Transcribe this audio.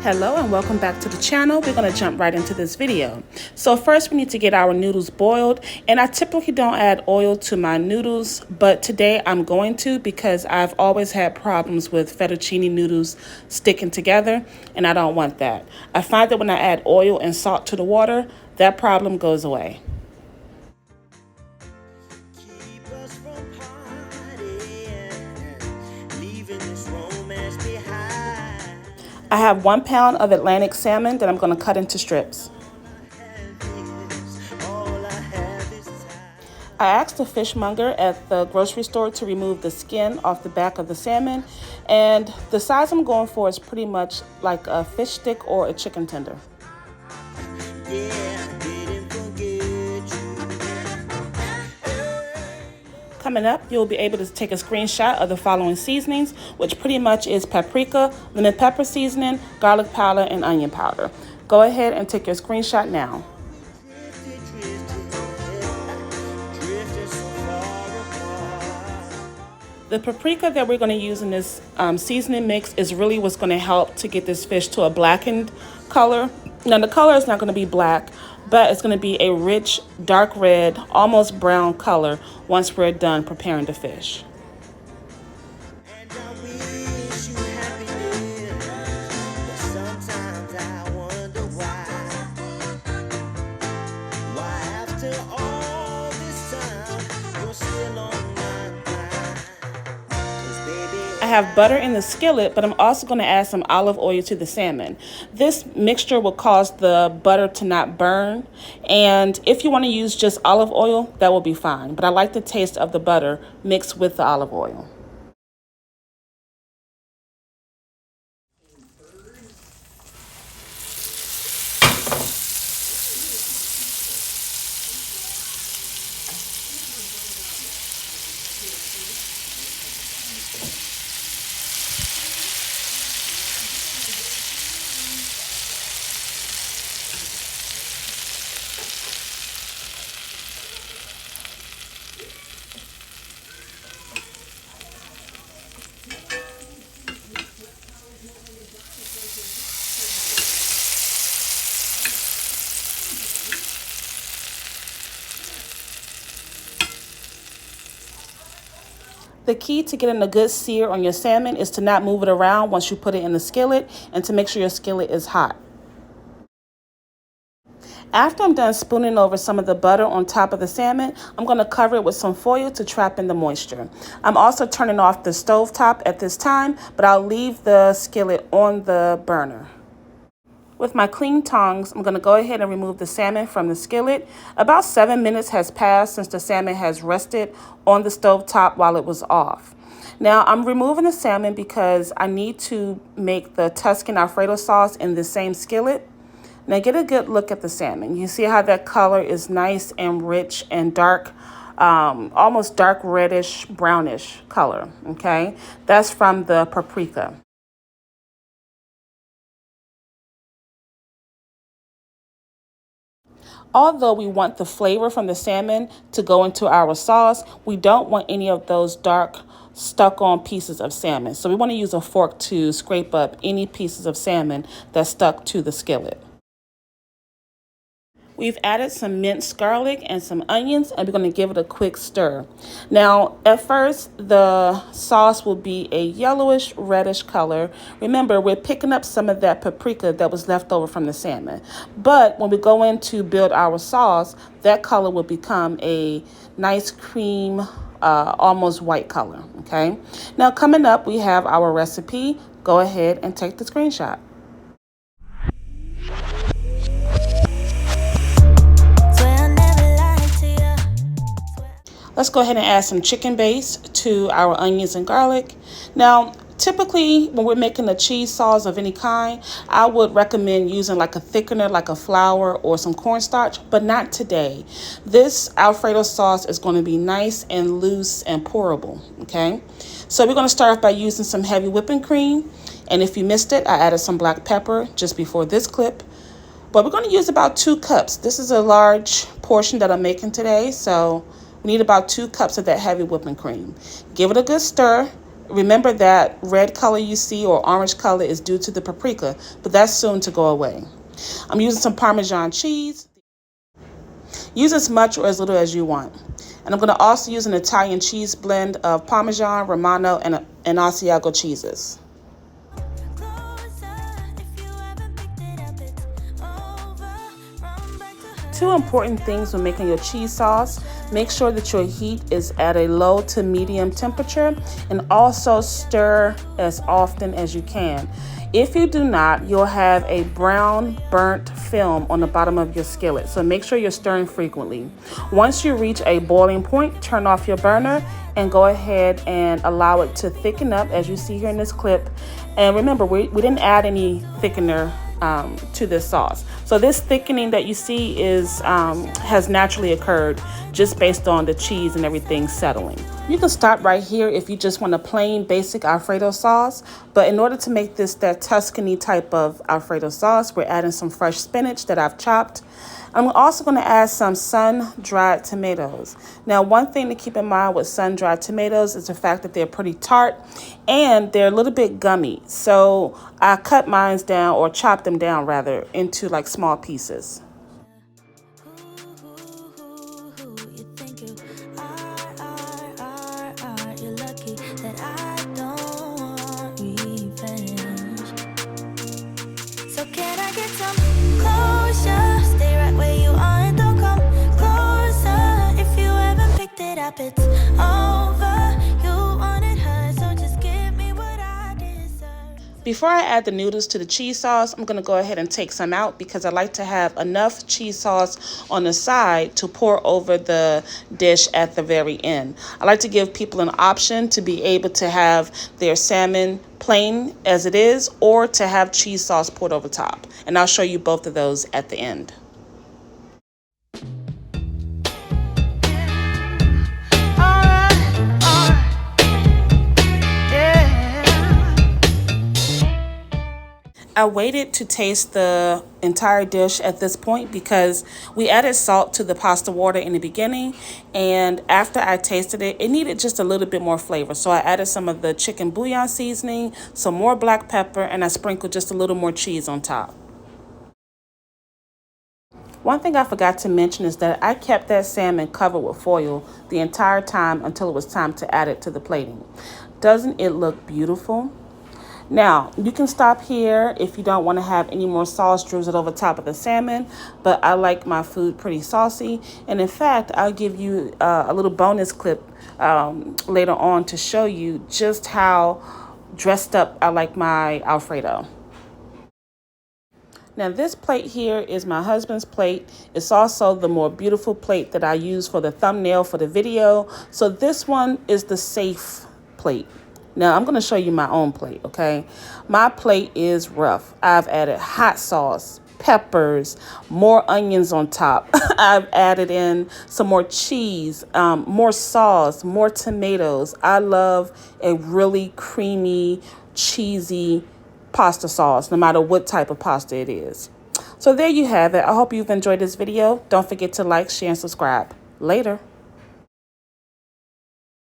Hello and welcome back to the channel. We're going to jump right into this video. So first we need to get our noodles boiled, and I typically don't add oil to my noodles, but today I'm going to because I've always had problems with fettuccine noodles sticking together, and I don't want that. I find that when I add oil and salt to the water, that problem goes away. I have 1 pound of Atlantic salmon that I'm going to cut into strips. I asked the fishmonger at the grocery store to remove the skin off the back of the salmon, and the size I'm going for is pretty much like a fish stick or a chicken tender. Coming up, you'll be able to take a screenshot of the following seasonings, which pretty much is paprika, lemon pepper seasoning, garlic powder, and onion powder. Go ahead and take your screenshot now. The paprika that we're going to use in this seasoning mix is really what's going to help to get this fish to a blackened color. Now, the color is not going to be black, but it's going to be a rich, dark red, almost brown color once we're done preparing the fish. I have butter in the skillet, but I'm also going to add some olive oil to the salmon. This mixture will cause the butter to not burn, and if you want to use just olive oil, that will be fine. But I like the taste of the butter mixed with the olive oil. The key to getting a good sear on your salmon is to not move it around once you put it in the skillet, and to make sure your skillet is hot. After I'm done spooning over some of the butter on top of the salmon, I'm going to cover it with some foil to trap in the moisture. I'm also turning off the stove top at this time, but I'll leave the skillet on the burner. With my clean tongs, I'm going to go ahead and remove the salmon from the skillet. About 7 minutes has passed since the salmon has rested on the stove top while it was off. Now, I'm removing the salmon because I need to make the Tuscan Alfredo sauce in the same skillet. Now, get a good look at the salmon. You see how that color is nice and rich and dark, almost dark reddish, brownish color, okay? That's from the paprika. Although we want the flavor from the salmon to go into our sauce, we don't want any of those dark stuck-on pieces of salmon. So we want to use a fork to scrape up any pieces of salmon that's stuck to the skillet. We've added some minced garlic and some onions, and we're going to give it a quick stir. Now, at first, the sauce will be a yellowish, reddish color. Remember, we're picking up some of that paprika that was left over from the salmon. But when we go in to build our sauce, that color will become a nice cream, almost white color, okay? Now, coming up, we have our recipe. Go ahead and take the screenshot. Let's go ahead and add some chicken base to our onions and garlic. Now, typically, when we're making a cheese sauce of any kind, I would recommend using like a thickener, like a flour or some cornstarch, but not today. This Alfredo sauce is going to be nice and loose and pourable, okay? So we're going to start off by using some heavy whipping cream. And if you missed it, I added some black pepper just before this clip. But we're going to use about 2 cups. This is a large portion that I'm making today, so we need about 2 cups of that heavy whipping cream. Give it a good stir. Remember that red color you see or orange color is due to the paprika, but that's soon to go away. I'm using some Parmesan cheese. Use as much or as little as you want. And I'm going to also use an Italian cheese blend of Parmesan, Romano, and Asiago cheeses. Two important things when making your cheese sauce: make sure that your heat is at a low to medium temperature, and also stir as often as you can. If you do not, you'll have a brown burnt film on the bottom of your skillet, so make sure you're stirring frequently. Once you reach a boiling point, turn off your burner and go ahead and allow it to thicken up as you see here in this clip. And remember, we didn't add any thickener to this sauce. So this thickening that you see is has naturally occurred just based on the cheese and everything settling. You can stop right here if you just want a plain basic Alfredo sauce, but in order to make this that Tuscan type of Alfredo sauce, we're adding some fresh spinach that I've chopped. I'm also going to add some sun-dried tomatoes. Now, one thing to keep in mind with sun-dried tomatoes is the fact that they're pretty tart and they're a little bit gummy. So I cut mine down, or chopped them down rather, into like small pieces. It's over. You wanted her, so just give me what I deserve. Before I add the noodles to the cheese sauce, I'm going to go ahead and take some out because I like to have enough cheese sauce on the side to pour over the dish at the very end. I like to give people an option to be able to have their salmon plain as it is, or to have cheese sauce poured over top. And I'll show you both of those at the end. I waited to taste the entire dish at this point because we added salt to the pasta water in the beginning, and after I tasted it, it needed just a little bit more flavor. So I added some of the chicken bouillon seasoning, some more black pepper, and I sprinkled just a little more cheese on top. One thing I forgot to mention is that I kept that salmon covered with foil the entire time until it was time to add it to the plating. Doesn't it look beautiful? Now, you can stop here if you don't want to have any more sauce drizzled over top of the salmon, but I like my food pretty saucy. And in fact, I'll give you a little bonus clip later on to show you just how dressed up I like my Alfredo. Now, this plate here is my husband's plate. It's also the more beautiful plate that I use for the thumbnail for the video. So this one is the safe plate. Now, I'm going to show you my own plate, okay? My plate is rough. I've added hot sauce, peppers, more onions on top. I've added in some more cheese, more sauce, more tomatoes. I love a really creamy, cheesy pasta sauce, no matter what type of pasta it is. So there you have it. I hope you've enjoyed this video. Don't forget to like, share, and subscribe. Later.